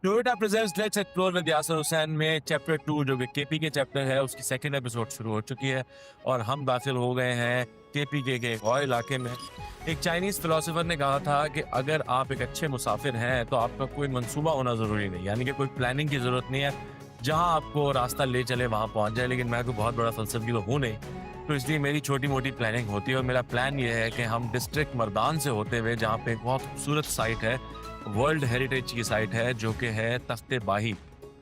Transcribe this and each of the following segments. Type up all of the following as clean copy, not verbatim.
Toyota presents let's explore with Yasir Hussain में chapter 2 जो कि केपी के चैप्टर है उसकी सेकंड एपिसोड शुरू हो चुकी है और हम दाखिल हो गए हैं केपी के एक और इलाके में। एक चाइनीज़ फिलोसोफर ने कहा था कि अगर आप एक अच्छे मुसाफिर हैं तो आपका कोई मंसूबा होना ज़रूरी नहीं, यानी कि कोई प्लानिंग की ज़रूरत नहीं है, जहाँ आपको रास्ता ले चले वहाँ पहुँच जाए। लेकिन मैं कोई बहुत बड़ा फलसफी तो हूँ नहीं, तो इसलिए मेरी छोटी मोटी प्लानिंग होती है और मेरा प्लान ये है कि हम डिस्ट्रिक्ट मर्दान से होते हुए, जहाँ पे एक बहुत खूबसूरत साइट है, वर्ल्ड हेरिटेज की साइट है जो कि है तख्ते बाही,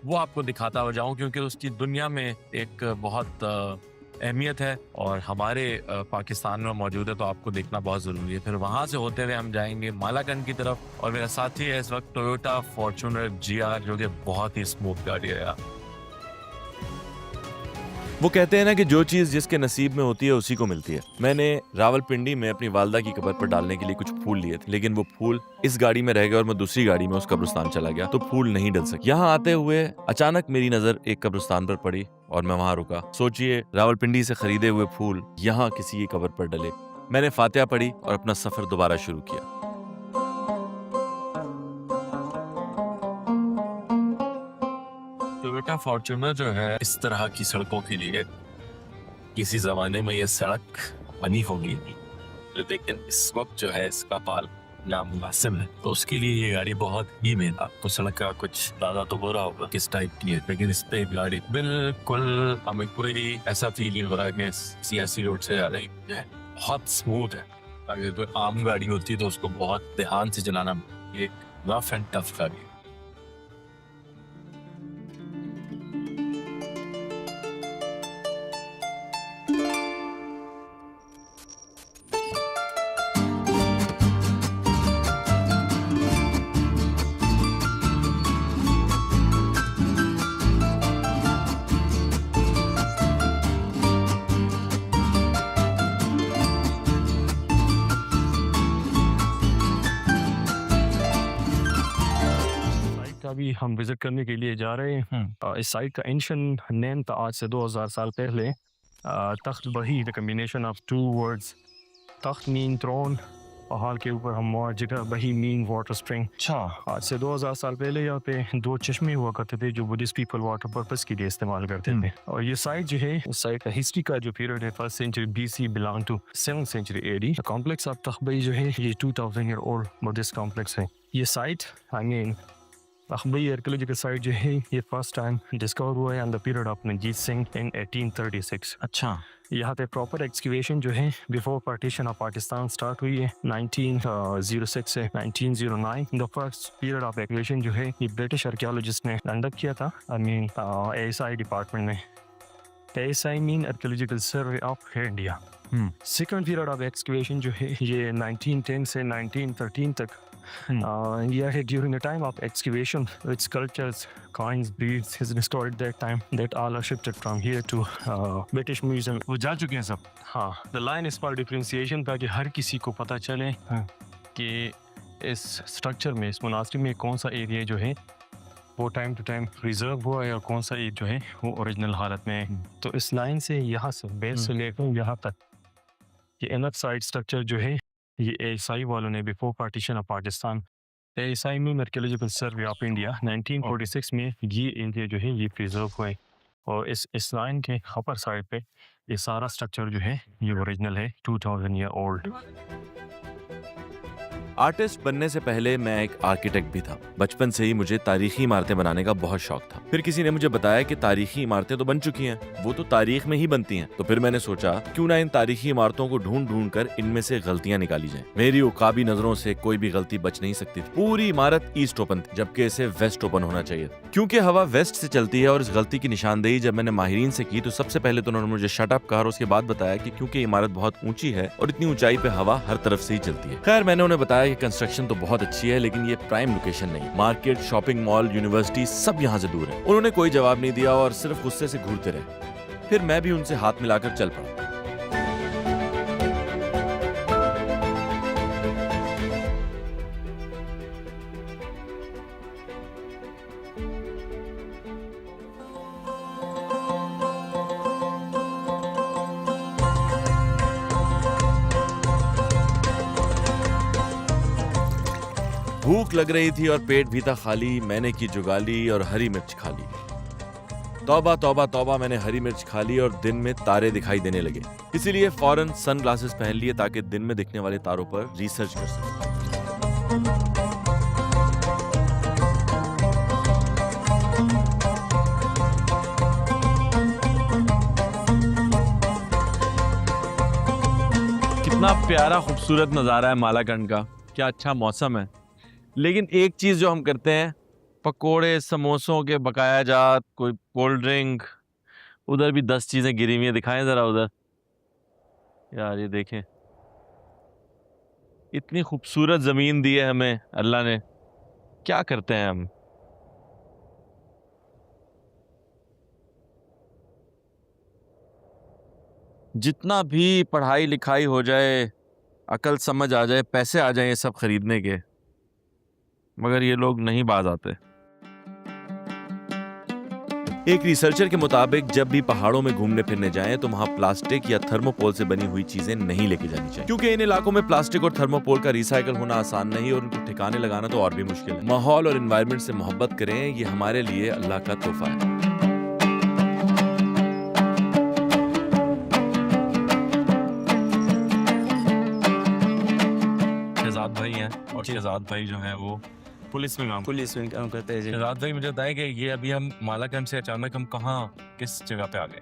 वो आपको दिखाता हो जाऊं क्योंकि उसकी दुनिया में एक बहुत अहमियत है और हमारे पाकिस्तान में मौजूद है, तो आपको देखना बहुत ज़रूरी है। फिर वहाँ से होते हुए हम जाएंगे मालाकंड की तरफ और मेरा साथी है इस वक्त टोयोटा फॉर्च्यूनर GR जो कि बहुत ही स्मूथ गाड़ी है यार। वो कहते हैं ना कि जो चीज जिसके नसीब में होती है उसी को मिलती है। मैंने रावलपिंडी में अपनी वालदा की कब्र पर डालने के लिए कुछ फूल लिए थे, लेकिन वो फूल इस गाड़ी में रह गए और मैं दूसरी गाड़ी में उस कब्रिस्तान चला गया तो फूल नहीं डल सके। यहाँ आते हुए अचानक मेरी नजर एक कब्रिस्तान पर पड़ी और मैं वहां रुका। सोचिए, रावलपिंडी से खरीदे हुए फूल यहाँ किसी की कब्र पर डले। मैंने फातिहा पढ़ी और अपना सफर दोबारा शुरू किया। टोयोटा फॉर्च्यूनर जो है इस तरह की सड़कों के लिए किसी जमाने में ये सड़क बनी होगी, लेकिन इस वक्त जो है इसका पाल नामुनासिब है, तो उसके लिए ये गाड़ी बहुत ही महंगा। आपको सड़क का कुछ दादा तो बुरा होगा किस टाइप की है, लेकिन इस पे गाड़ी बिल्कुल हमें कोई ऐसा फील नहीं हो रहा है कि सियासी रोड से जा रही है, बहुत स्मूथ है। अगर कोई आम गाड़ी होती तो उसको बहुत ध्यान से चलाना, ये रफ एंड टफ गाड़ी है। अभी हम विजिट करने के लिए जा रहे हैं। इस साइट का एंशिएंट नेम था आज से 2000 साल पहले तख्त बही, the combination of two words. तख्त मीन थ्रोन, पहाड़ के ऊपर हम जगह, बही मीन वाटर स्प्रिंग। अच्छा, आज से 2000 साल पहले यहाँ पे 2 चश्मे हुआ करते थे जो बुद्धिस्ट पीपल वाटर पर्पस के लिए इस्तेमाल करते थे। और ये साइट जो है, इस साइट का हिस्ट्री का जो पीरियड है 1st century BC belong to 7th century AD। Complex of Takht Bahi जो है ये 2000 ईयर ओल्ड बुद्धिस्ट कॉम्प्लेक्स है। ये साइट आई मीन अखबई आर्कियोलॉजिकल साइट जो है ये फर्स्ट टाइम डिस्कवर हुआ है in the period of Manjit Singh in 1836। अच्छा, यहाँ पे प्रॉपर एक्सक्यूवेशन जो है before partition of Pakistan start हुई है 1906 से 1909। The first period of excavation जो है ये ब्रिटिश आर्कियोलॉजिस्ट ने कंडक्ट किया था, आई मीन ASI डिपार्टमेंट में। ASI mean archaeological survey of India. Second period of excavation जो है ये 1910 से 1913 तक yeah, during the time of excavation, with sculptures, coins, beads is restored that time that all are shifted from here to British Museum. वो जा चुके हैं सब। हाँ, the line is for differentiation ताकि हर किसी को पता चले कि इस स्ट्रक्चर में, इस मुनासिब में कौन सा एरिया जो है वो टाइम टू टाइम रिजर्व हुआ है और कौन सा एरिया जो है वो ओरिजिनल हालत में है। तो इस लाइन से यहाँ से बेस से लेकर यहाँ तक ये इनर साइड स्ट्रक्चर जो है ये ASI वालों ने before partition of Pakistan, ASI में आर्कियोलॉजिकल सर्वे ऑफ इंडिया 1946 में ये एरिया जो है ये प्रिजर्व हुए और इस लाइन के अपर साइड पे ये सारा स्ट्रक्चर जो है ये ओरिजिनल है, 2000 ईयर ओल्ड। आर्टिस्ट बनने से पहले मैं एक आर्किटेक्ट भी था। बचपन से ही मुझे तारीखी इमारतें बनाने का बहुत शौक था। फिर किसी ने मुझे बताया कि तारीखी इमारतें तो बन चुकी हैं, वो तो तारीख में ही बनती हैं। तो फिर मैंने सोचा क्यों ना इन तारीखी इमारतों को ढूंढ ढूंढ कर इनमें से गलतियां निकाली जाएं। मेरी उकाबी नजरों से कोई भी गलती बच नहीं सकती थी। पूरी इमारत ईस्ट ओपन थी जबकि इसे वेस्ट ओपन होना चाहिए, क्योंकि हवा वेस्ट से चलती है। और इस गलती की निशानदेही जब मैंने माहिरीन से की तो सबसे पहले तो उन्होंने मुझे शट अप कहा और उसके बाद बताया कि क्योंकि इमारत बहुत ऊंची है और इतनी ऊंचाई पे हवा हर तरफ से ही चलती है। खैर, मैंने उन्हें बताया कि कंस्ट्रक्शन तो बहुत अच्छी है लेकिन ये प्राइम लोकेशन नहीं। मार्केट, शॉपिंग मॉल, यूनिवर्सिटी सब यहाँ से दूर है। उन्होंने कोई जवाब नहीं दिया और सिर्फ गुस्से से घूरते रहे। फिर मैं भी उनसे हाथ मिलाकर चल पड़ा। भूख लग रही थी और पेट भी था खाली। मैंने की जुगाली और हरी मिर्च खा ली। तौबा तौबा तौबा, मैंने हरी मिर्च खा ली और दिन में तारे दिखाई देने लगे। इसीलिए फौरन सनग्लासेस पहन लिए ताकि दिन में दिखने वाले तारों पर रिसर्च कर सकूं। कितना प्यारा खूबसूरत नज़ारा है मालाकंड का, क्या अच्छा मौसम है। लेकिन एक चीज़ जो हम करते हैं, पकोड़े समोसों के बकाया जात, कोई कोल्ड ड्रिंक, उधर भी 10 चीज़ें गिरी हुई हैं, दिखाएं ज़रा उधर। यार ये देखें, इतनी खूबसूरत ज़मीन दी है हमें अल्लाह ने, क्या करते हैं हम। जितना भी पढ़ाई लिखाई हो जाए, अकल समझ आ जाए, पैसे आ जाए ये सब खरीदने के, मगर ये लोग नहीं बाज आते। एक रिसर्चर के मुताबिक जब भी पहाड़ों में घूमने फिरने जाएं तो वहां प्लास्टिक या थर्मोपोल से बनी हुई चीजें नहीं लेके जानी चाहिए, क्योंकि इन इलाकों में प्लास्टिक और थर्मोपोल का रिसाइकल होना आसान नहीं और उनको ठिकाने लगाना तो और भी मुश्किल है। माहौल और एनवायरनमेंट से मोहब्बत करें, ये हमारे लिए अल्लाह का तोहफा है। शहजाद भाई हैं और शहजाद भाई जो है वो पुलिस में काम करते हैं जी। शहजाद भाई मुझे बताएं कि ये अभी हम मालाकंड से अचानक हम कहाँ किस जगह पे आ गए?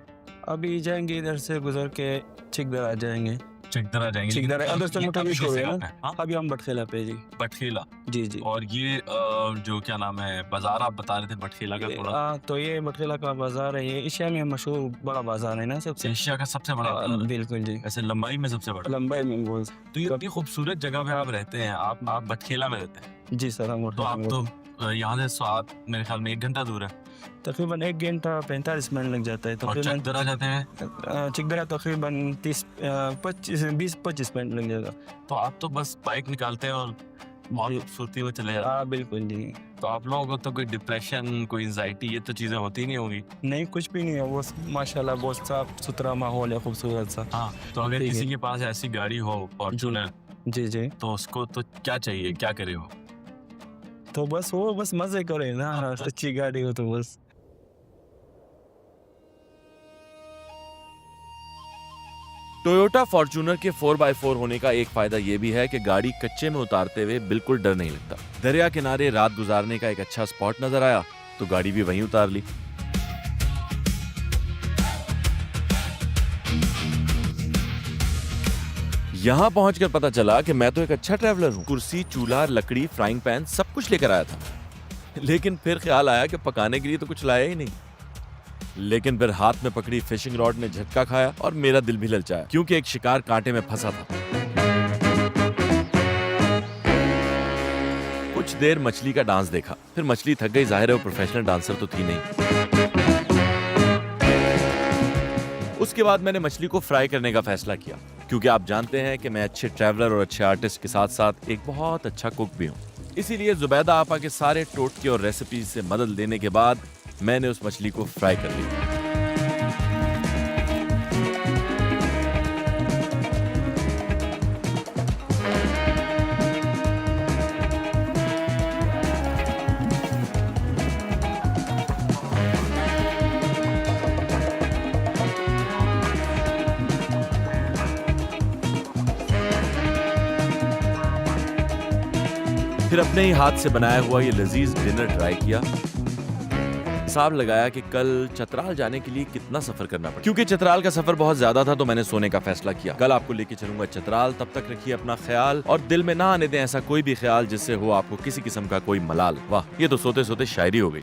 अभी जाएंगे इधर से गुजर के चिकदर आ जाएंगे। चिकदरा जाएंगे। चिकदर अंदर से मोटा भी शो है ना। हाँ? अभी हम बटखेला पे जी। बटखेला। जी जी। और ये जो क्या नाम है बाजार आप बता रहे थे बटखेला का थोड़ा? तो ये बटखेला का बाजार है, ये एशिया में मशहूर बड़ा बाजार है ना सबसे। एशिया का सबसे बड़ा बाजार। बिल्कुल जी। ऐसे लंबाई में सबसे बड़ा? लंबाई में बोल। तो ये इतनी खूबसूरत जगह पे आप रहते हैं, आप बटखेला में रहते हैं? जी सर। हम तो आप तो यहाँ से स्वाद मेरे ख्याल में 1 घंटा दूर है। तकरीबन 1 घंटा 45 मिनट लग जाता है। और चिकदरा जाते हैं? चिकदरा तकरीबन 20-25 मिनट लग जाएगा। तो आप तो बस बाइक निकालते हैं और बहुत खूबसूरती में चले जाते हैं। हाँ बिल्कुल जी। तो आप लोगों को तो कोई डिप्रेशन, कोई एंजाइटी, ये तो चीज़ें होती नहीं होंगी? नहीं, कुछ भी नहीं है, वो माशाल्लाह बहुत साफ सुथरा माहौल है, खूबसूरत सा। हाँ, तो अगर किसी के पास ऐसी गाड़ी हो फॉर्च्यूनर, जी जी, तो उसको तो क्या चाहिए, क्या करे हो? तो बस वो बस मजे करे ना, अच्छी गाड़ी हो तो बस। टोयोटा फॉर्च्यूनर के 4x4 होने का एक फायदा ये भी है कि गाड़ी कच्चे में उतारते हुए बिल्कुल डर नहीं लगता। दरिया किनारे रात गुजारने का एक अच्छा स्पॉट नजर आया तो गाड़ी भी वहीं उतार ली। यहाँ पहुंचकर पता चला कि मैं तो एक अच्छा ट्रैवलर हूँ। कुर्सी, चूल्हा, लकड़ी, फ्राइंग पैन सब कुछ लेकर आया था, लेकिन फिर ख्याल आया कि पकाने के लिए तो कुछ लाया ही नहीं। लेकिन फिर हाथ में पकड़ी फिशिंग रॉड ने झटका खाया और मेरा दिल भी ललचाया, क्योंकि एक शिकार कांटे में फंसा था। कुछ देर मछली का डांस देखा, फिर मछली थक गई, जाहिर है वो प्रोफेशनल डांसर तो थी नहीं। उसके बाद मैंने मछली को फ्राई करने का फैसला किया, क्योंकि आप जानते हैं कि मैं अच्छे ट्रैवलर और अच्छे आर्टिस्ट के साथ साथ एक बहुत अच्छा कुक भी हूँ। इसीलिए जुबैदा आपा के सारे टोटके और रेसिपीज से मदद लेने के बाद मैंने उस मछली को फ्राई कर लिया। फिर अपने ही हाथ से बनाया हुआ ये लजीज डिनर ट्राई किया। हिसाब लगाया कि कल चतराल जाने के लिए कितना सफर करना पड़ा। क्योंकि चतराल का सफर बहुत ज्यादा था तो मैंने सोने का फैसला किया। कल आपको लेके चलूंगा चतराल। तब तक रखिए अपना ख्याल और दिल में ना आने दें ऐसा कोई भी ख्याल जिससे हो आपको किसी किस्म का कोई मलाल। वाह, ये तो सोते सोते शायरी हो गई।